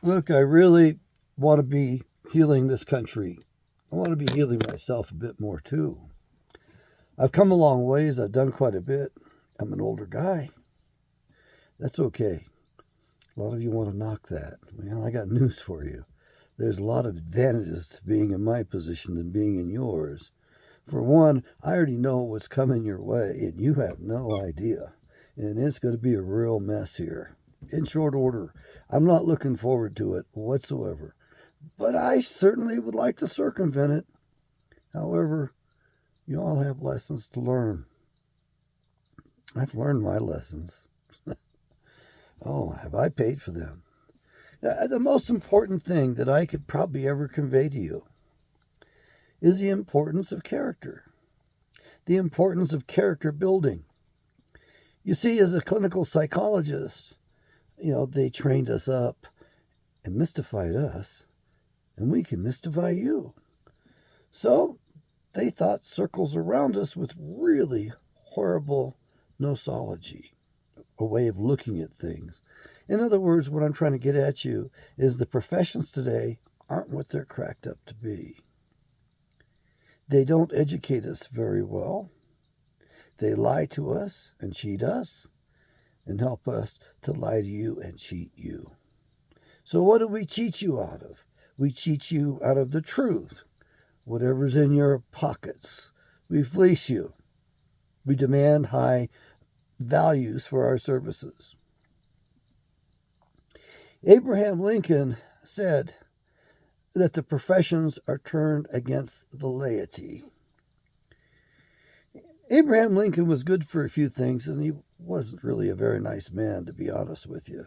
Look, I really want to be healing this country. I want to be healing myself a bit more too. I've come a long ways. I've done quite a bit. I'm an older guy. That's okay. A lot of you want to knock that. Well, I got news for you. There's a lot of advantages to being in my position than being in yours. For one, I already know what's coming your way, and you have no idea. And it's going to be a real mess here. In short order, I'm not looking forward to it whatsoever. But I certainly would like to circumvent it. However, you all have lessons to learn. I've learned my lessons. Oh, have I paid for them? The most important thing that I could probably ever convey to you is the importance of character, the importance of character building. You see, as a clinical psychologist, they trained us up and mystified us, and we can mystify you. So they thought circles around us with really horrible nosology, a way of looking at things. In other words, what I'm trying to get at you is the professions today aren't what they're cracked up to be. They don't educate us very well. They lie to us and cheat us and help us to lie to you and cheat you. So what do we cheat you out of? We cheat you out of the truth, whatever's in your pockets. We fleece you. We demand high values for our services. Abraham Lincoln said that the professions are turned against the laity. Abraham Lincoln was good for a few things, and he wasn't really a very nice man, to be honest with you.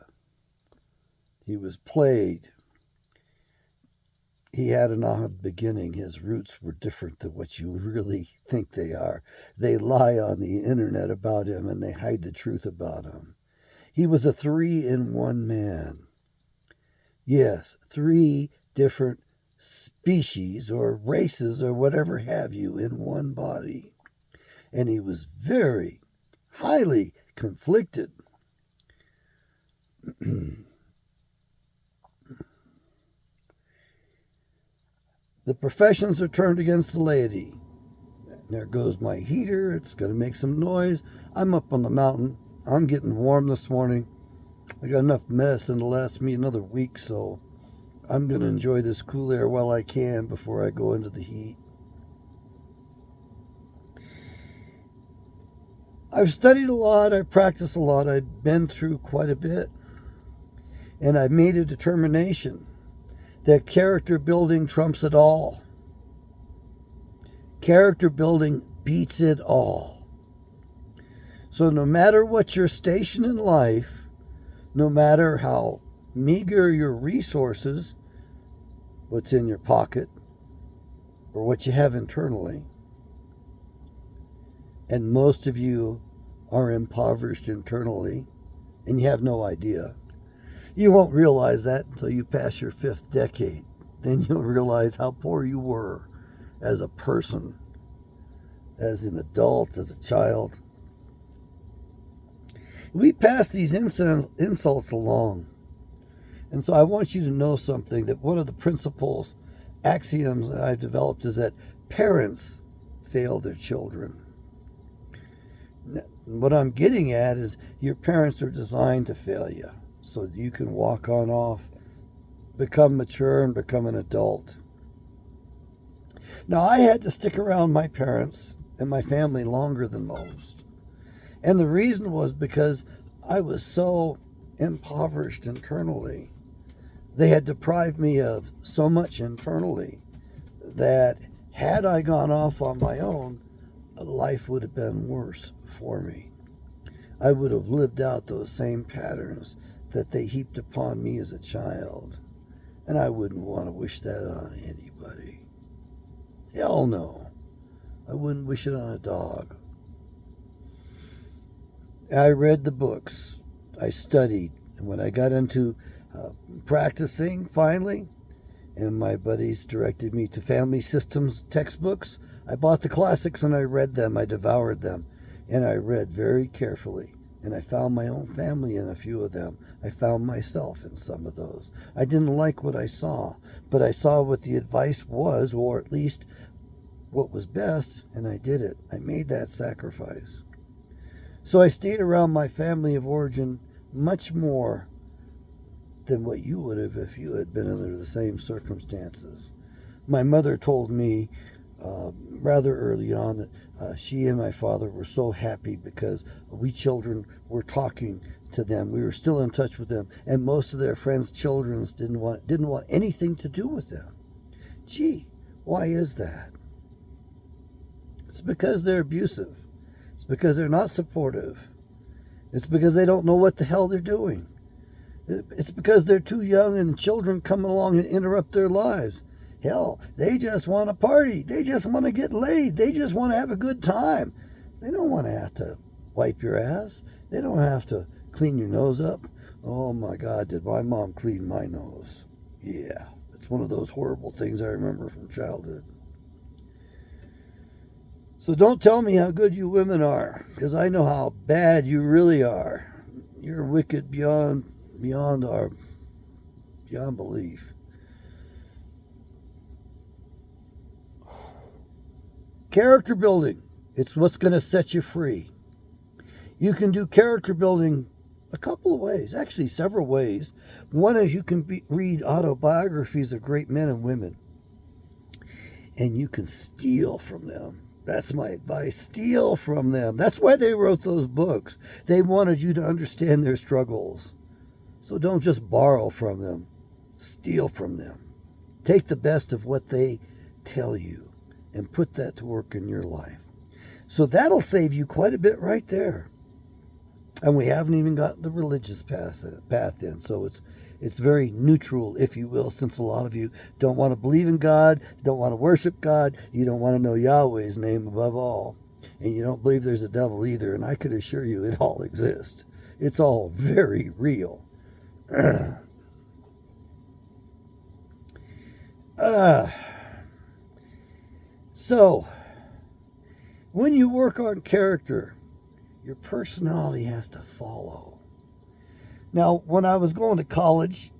He was plagued. He had an odd beginning. His roots were different than what you really think they are. They lie on the internet about him, and they hide the truth about him. He was a 3-in-1 man. Yes, 3 different species or races or whatever have you in one body. And he was very highly conflicted. The professions are turned against the laity. There goes my heater. It's going to make some noise. I'm up on the mountain. I'm getting warm this morning. I got enough medicine to last me another week, so I'm going to enjoy this cool air while I can before I go into the heat. I've studied a lot. I've practiced a lot. I've been through quite a bit. And I've made a determination that character building trumps it all. Character building beats it all. So no matter what your station in life, no matter how meager your resources, what's in your pocket, or what you have internally, and most of you are impoverished internally, and you have no idea. You won't realize that until you pass your 5th decade. Then you'll realize how poor you were as a person, as an adult, as a child. We pass these insults along. And so I want you to know something, that one of the principles, axioms that I've developed is that parents fail their children. What I'm getting at is your parents are designed to fail you so that you can walk on off, become mature, and become an adult. Now, I had to stick around my parents and my family longer than most. And the reason was because I was so impoverished internally. They had deprived me of so much internally that had I gone off on my own, life would have been worse for me. I would have lived out those same patterns that they heaped upon me as a child. And I wouldn't want to wish that on anybody. Hell no. I wouldn't wish it on a dog. I read the books. I studied. And when I got into practicing finally, and my buddies directed me to family systems textbooks, I bought the classics and I read them. I devoured them. And I read very carefully And I found my own family in a few of them. I found myself in some of those. I didn't like what I saw, but I saw what the advice was, or at least what was best, and I did it. I made that sacrifice. So I stayed around my family of origin much more than what you would have if you had been under the same circumstances. My mother told me rather early on that she and my father were so happy because we children were talking to them. We were still in touch with them, and most of their friends' children didn't want anything to do with them. Gee, why is that? It's because they're abusive. It's because they're not supportive. It's because they don't know what the hell they're doing. It's because they're too young and children come along and interrupt their lives. Hell, they just want to party. They just want to get laid. They just want to have a good time. They don't want to have to wipe your ass. They don't have to clean your nose up. Oh my God, did my mom clean my nose? Yeah, it's one of those horrible things I remember from childhood. So don't tell me how good you women are, because I know how bad you really are. You're wicked beyond belief. Character building. It's what's going to set you free. You can do character building a couple of ways, actually several ways. One is you can read autobiographies of great men and women, and you can steal from them. That's my advice. Steal from them. That's why they wrote those books. They wanted you to understand their struggles. So don't just borrow from them. Steal from them. Take the best of what they tell you and put that to work in your life. So that'll save you quite a bit right there. And we haven't even got the religious path in. So it's very neutral, if you will, since a lot of you don't want to believe in God, don't want to worship God, you don't want to know Yahweh's name above all, and you don't believe there's a devil either, and I could assure you it all exists. It's all very real. So, when you work on character, your personality has to follow. Now, when I was going to college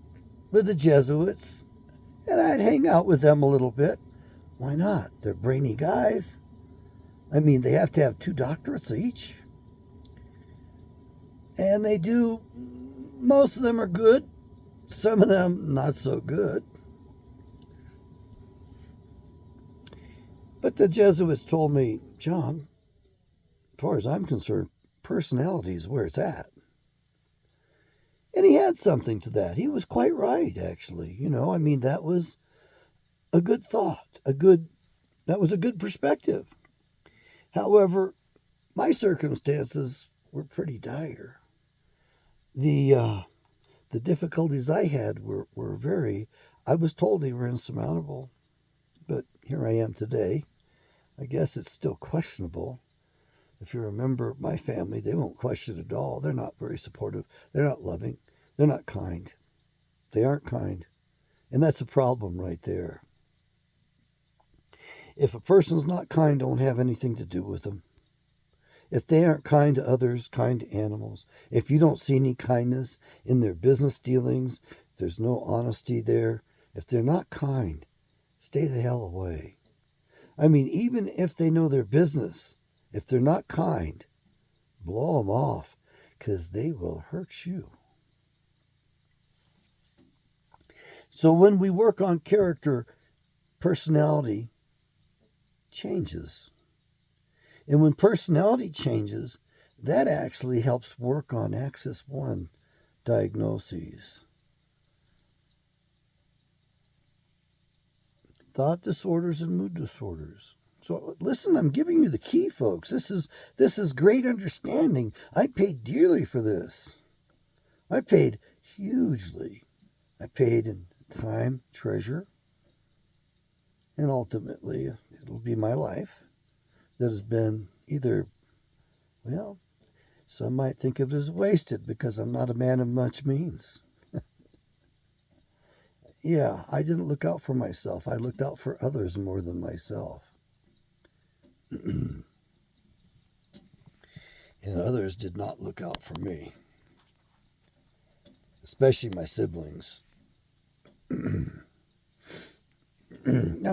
with the Jesuits, and I'd hang out with them a little bit, why not? They're brainy guys. I mean, they have to have 2 doctorates each. And they do, most of them are good, some of them not so good. But the Jesuits told me, John, as far as I'm concerned, personality is where it's at. And he had something to that. He was quite right, actually. I mean, that was a good thought, that was a good perspective. However, my circumstances were pretty dire. The difficulties I had were I was told they were insurmountable, but here I am today. I guess it's still questionable. If you're a member of my family, they won't question it at all. They're not very supportive. They're not loving. They're not kind. They aren't kind. And that's a problem right there. If a person's not kind, don't have anything to do with them. If they aren't kind to others, kind to animals, if you don't see any kindness in their business dealings, there's no honesty there. If they're not kind, stay the hell away. I mean, even if they know their business, if they're not kind, blow them off, because they will hurt you. So when we work on character, personality changes. And when personality changes, that actually helps work on Axis 1 diagnoses. Thought disorders and mood disorders. So listen, I'm giving you the key, folks. This is great understanding. I paid dearly for this. I paid hugely. I paid in time, treasure, and ultimately it'll be my life that has been either, well, some might think of it as wasted because I'm not a man of much means. Yeah, I didn't look out for myself. I looked out for others more than myself. and others did not look out for me, especially my siblings. I'm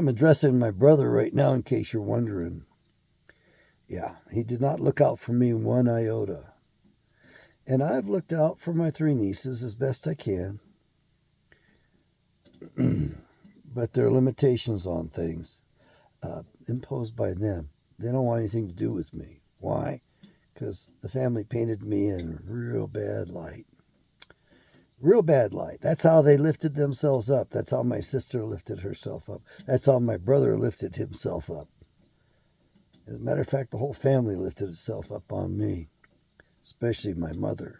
addressing my brother right now in case you're wondering. Yeah, he did not look out for me one iota. And I've looked out for my 3 nieces as best I can. But there are limitations on things imposed by them. They don't want anything to do with me. Why? Because the family painted me in real bad light. Real bad light. That's how they lifted themselves up. That's how my sister lifted herself up. That's how my brother lifted himself up. As a matter of fact, the whole family lifted itself up on me, especially my mother.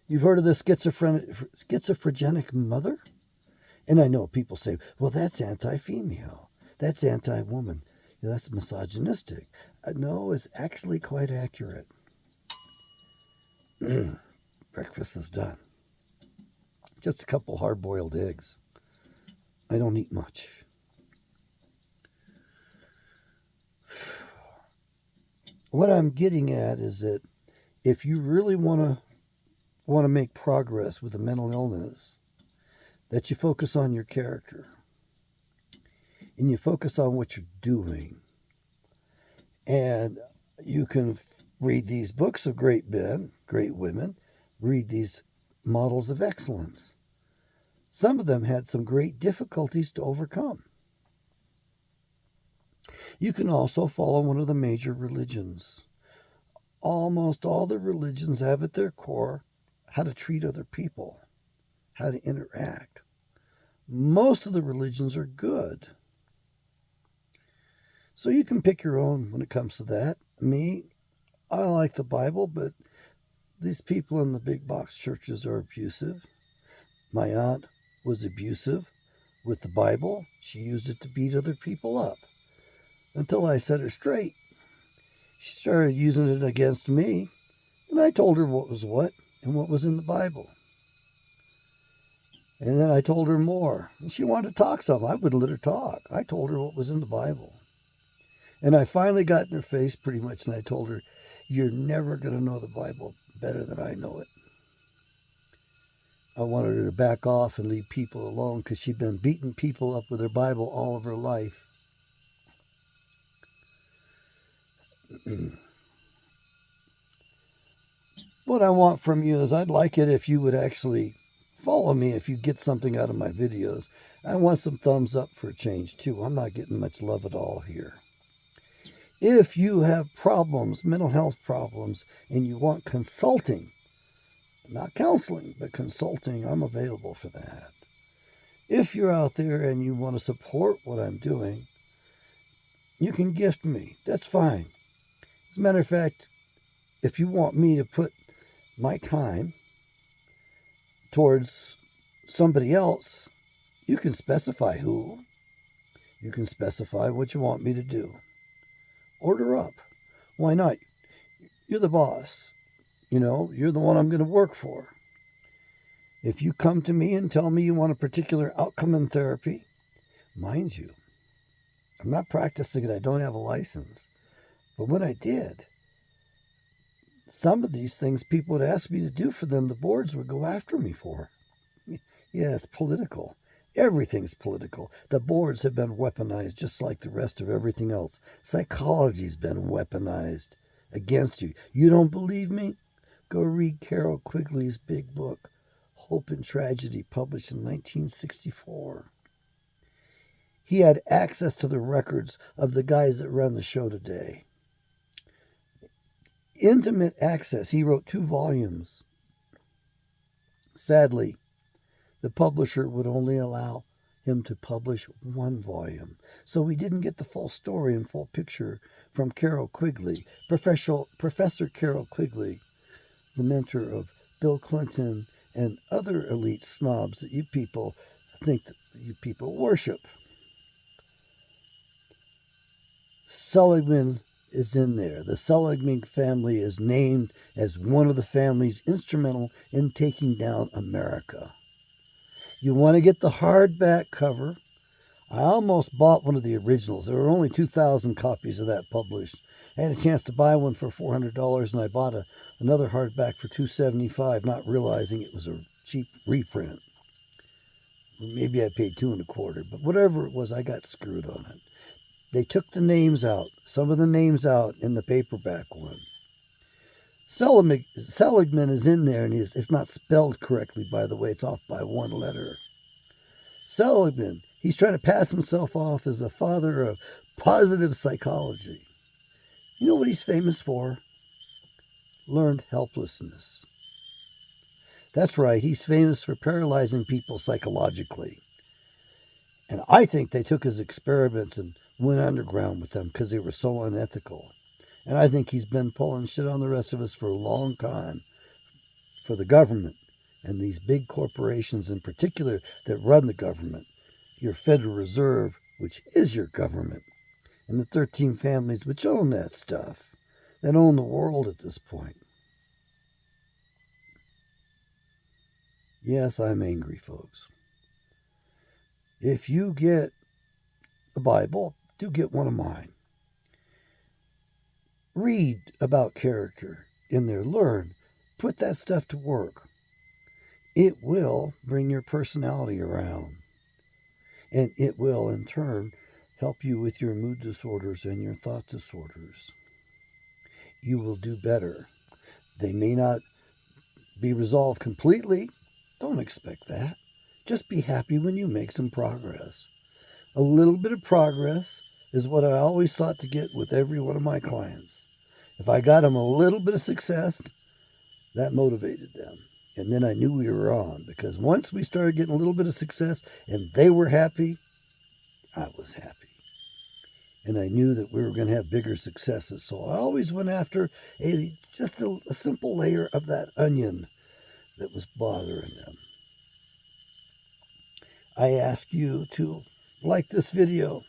You've heard of the schizophrenic mother? And I know people say, well, that's anti-female. That's anti-woman. That's misogynistic. No, it's actually quite accurate. Breakfast is done. Just a couple hard-boiled eggs. I don't eat much. What I'm getting at is that if you really want to make progress with a mental illness, that you focus on your character and you focus on what you're doing. And you can read these books of great men, great women, read these models of excellence. Some of them had some great difficulties to overcome. You can also follow one of the major religions. Almost all the religions have at their core how to treat other people, how to interact. Most of the religions are good. So you can pick your own when it comes to that. Me, I like the Bible, but these people in the big box churches are abusive. My aunt was abusive with the Bible. She used it to beat other people up. Until I set her straight. She started using it against me, and I told her what was what and what was in the Bible. And then I told her more. And she wanted to talk some. I wouldn't let her talk. I told her what was in the Bible. And I finally got in her face pretty much, and I told her, you're never going to know the Bible better than I know it. I wanted her to back off and leave people alone because she'd been beating people up with her Bible all of her life. What I want from you is I'd like it if you would actually follow me if you get something out of my videos. I want some thumbs up for a change too. I'm not getting much love at all here. If you have problems, mental health problems, and you want consulting, not counseling, but consulting, I'm available for that. If you're out there and you want to support what I'm doing, you can gift me. That's fine. As a matter of fact, if you want me to put my time towards somebody else, you can specify who. You can specify what you want me to do. Order up. Why not? You're the boss. You're the one I'm going to work for. If you come to me and tell me you want a particular outcome in therapy, mind you, I'm not practicing it. I don't have a license. But when I did, some of these things people would ask me to do for them, the boards would go after me for. Yeah, it's political. Everything's political. The boards have been weaponized just like the rest of everything else. Psychology's been weaponized against you. You don't believe me? Go read Carol Quigley's big book, Hope and Tragedy, published in 1964. He had access to the records of the guys that run the show today. Intimate access. He wrote 2 volumes. Sadly, the publisher would only allow him to publish 1 volume. So we didn't get the full story and full picture from Carol Quigley. Professor Carol Quigley, the mentor of Bill Clinton and other elite snobs that you people think that you people worship. Seligman is in there. The Seligman family is named as one of the families instrumental in taking down America. You want to get the hardback cover. I almost bought one of the originals. There were only 2,000 copies of that published. I had a chance to buy one for $400, and I bought another hardback for $275, not realizing it was a cheap reprint. Maybe I paid $2.25, but whatever it was, I got screwed on it. They took the names out, some of the names out in the paperback one. Seligman is in there, and it's not spelled correctly, by the way. It's off by one letter. Seligman, he's trying to pass himself off as a father of positive psychology. You know what he's famous for? Learned helplessness. That's right, he's famous for paralyzing people psychologically. And I think they took his experiments and went underground with them because they were so unethical. And I think he's been pulling shit on the rest of us for a long time, for the government and these big corporations in particular that run the government. Your Federal Reserve, which is your government, and the 13 families which own that stuff, that own the world at this point. Yes, I'm angry, folks. If you get a Bible, do get one of mine. Read about character in there. Learn. Put that stuff to work. It will bring your personality around. And it will, in turn, help you with your mood disorders and your thought disorders. You will do better. They may not be resolved completely. Don't expect that. Just be happy when you make some progress. A little bit of progress is what I always sought to get with every one of my clients. If I got them a little bit of success, that motivated them. And then I knew we were on, because once we started getting a little bit of success and they were happy, I was happy. And I knew that we were going to have bigger successes. So I always went after just a simple layer of that onion that was bothering them. I ask you to like this video.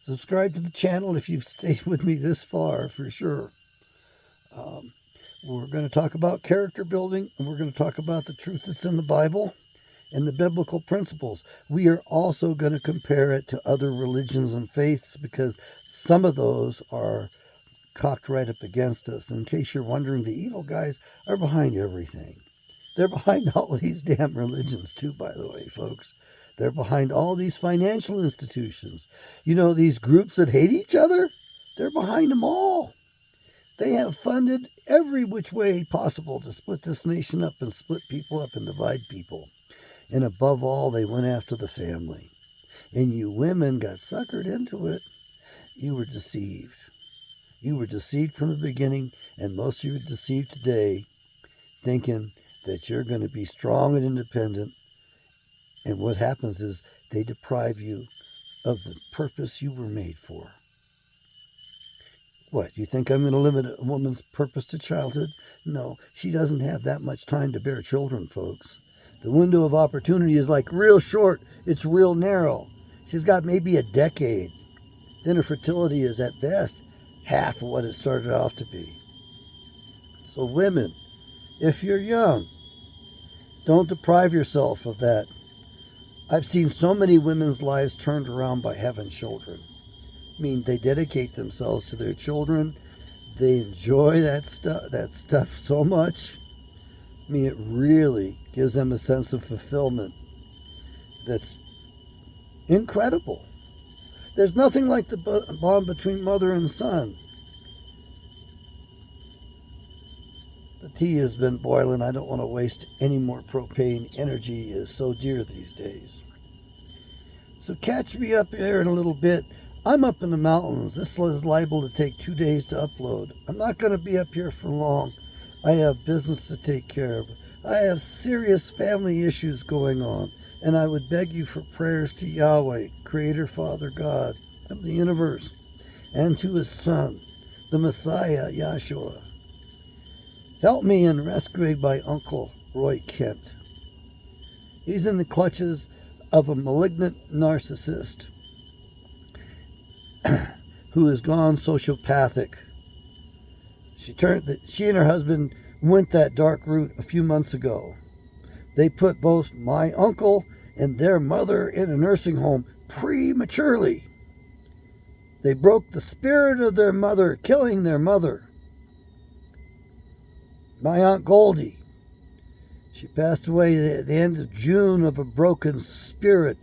Subscribe to the channel if you've stayed with me this far, for sure. We're going to talk about character building, and we're going to talk about the truth that's in the Bible and the biblical principles. We are also going to compare it to other religions and faiths, because some of those are cocked right up against us. In case you're wondering, the evil guys are behind everything. They're behind all these damn religions too, by the way, folks. They're behind all these financial institutions. You know, these groups that hate each other, they're behind them all. They have funded every which way possible to split this nation up and split people up and divide people. And above all, they went after the family. And you women got suckered into it. You were deceived. You were deceived from the beginning, and most of you are deceived today, thinking that you're going to be strong and independent. And what happens is they deprive you of the purpose you were made for. What, you think I'm going to limit a woman's purpose to childhood? No, she doesn't have that much time to bear children, folks. The window of opportunity is like real short. It's real narrow. She's got maybe a decade. Then her fertility is at best half of what it started off to be. So women, if you're young, don't deprive yourself of that. I've seen so many women's lives turned around by having children. I mean, they dedicate themselves to their children. They enjoy that stuff so much. I mean, it really gives them a sense of fulfillment that's incredible. There's nothing like the bond between mother and son. The tea has been boiling. I don't want to waste any more propane. Energy is so dear these days. So catch me up there in a little bit. I'm up in the mountains. This is liable to take 2 days to upload. I'm not going to be up here for long. I have business to take care of. I have serious family issues going on, and I would beg you for prayers to Yahweh, Creator, Father, God of the universe, and to His Son, the Messiah, Yahshua. Help me in rescuing my uncle, Roy Kent. He's in the clutches of a malignant narcissist who has gone sociopathic. She and her husband went that dark route a few months ago. They put both my uncle and their mother in a nursing home prematurely. They broke the spirit of their mother, killing their mother. My Aunt Goldie, she passed away at the end of June of a broken spirit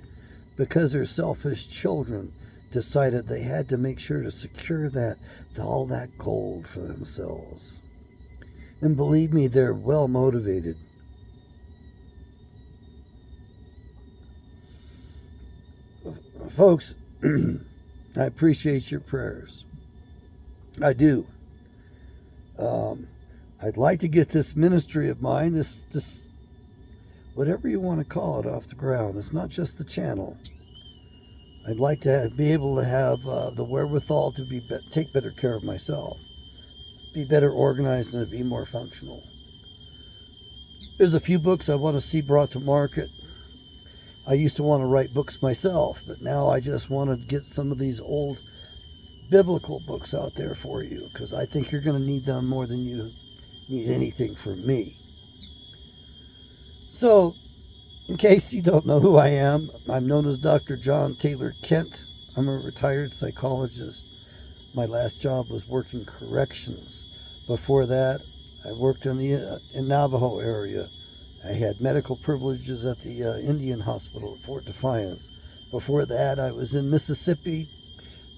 because her selfish children decided they had to make sure to secure all that gold for themselves. And believe me, they're well motivated. Folks, I appreciate your prayers. I do. I'd like to get this ministry of mine, this whatever you want to call it, off the ground. It's not just the channel. I'd like to be able to have the wherewithal to take better care of myself, be better organized, and to be more functional. There's a few books I want to see brought to market. I used to want to write books myself, but now I just want to get some of these old biblical books out there for you, because I think you're going to need them more than you need anything from me. So, in case you don't know who I am, I'm known as Dr. John Taylor Kent. I'm a retired psychologist. My last job was working corrections. Before that, I worked in the Navajo area. I had medical privileges at the Indian Hospital at Fort Defiance. Before that, I was in Mississippi,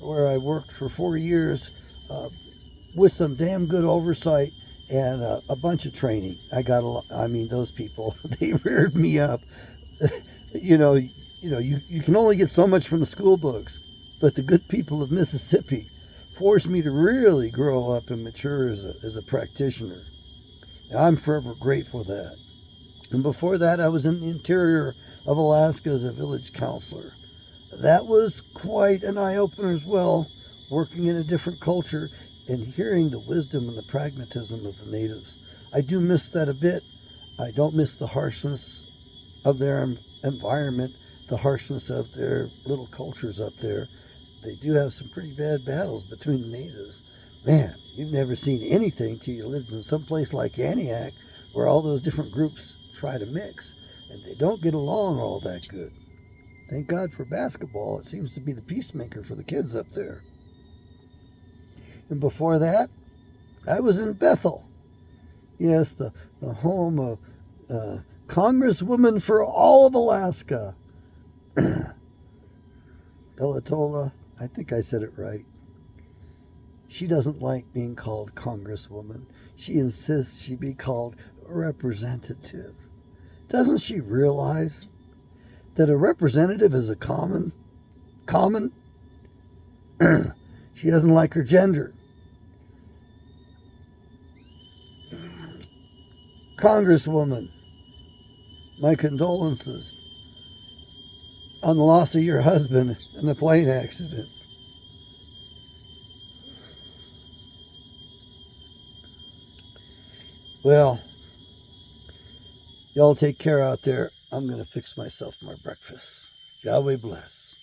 where I worked for 4 years with some damn good oversight and a bunch of training. I got those people, they reared me up. You can only get so much from the school books, but the good people of Mississippi forced me to really grow up and mature as a practitioner. And I'm forever grateful for that. And before that, I was in the interior of Alaska as a village counselor. That was quite an eye-opener as well, working in a different culture and hearing the wisdom and the pragmatism of the natives. I do miss that a bit. I don't miss the harshness of their environment, the harshness of their little cultures up there. They do have some pretty bad battles between the natives. Man, you've never seen anything till you lived in some place like Aniak, where all those different groups try to mix, and they don't get along all that good. Thank God for basketball. It seems to be the peacemaker for the kids up there. And before that, I was in Bethel. Yes, the home of Congresswoman for all of Alaska. Belatola, I think I said it right. She doesn't like being called Congresswoman. She insists she be called representative. Doesn't she realize that a representative is a common? She doesn't like her gender. Congresswoman, my condolences on the loss of your husband in the plane accident. Well, y'all take care out there. I'm going to fix myself my breakfast. Yahweh bless.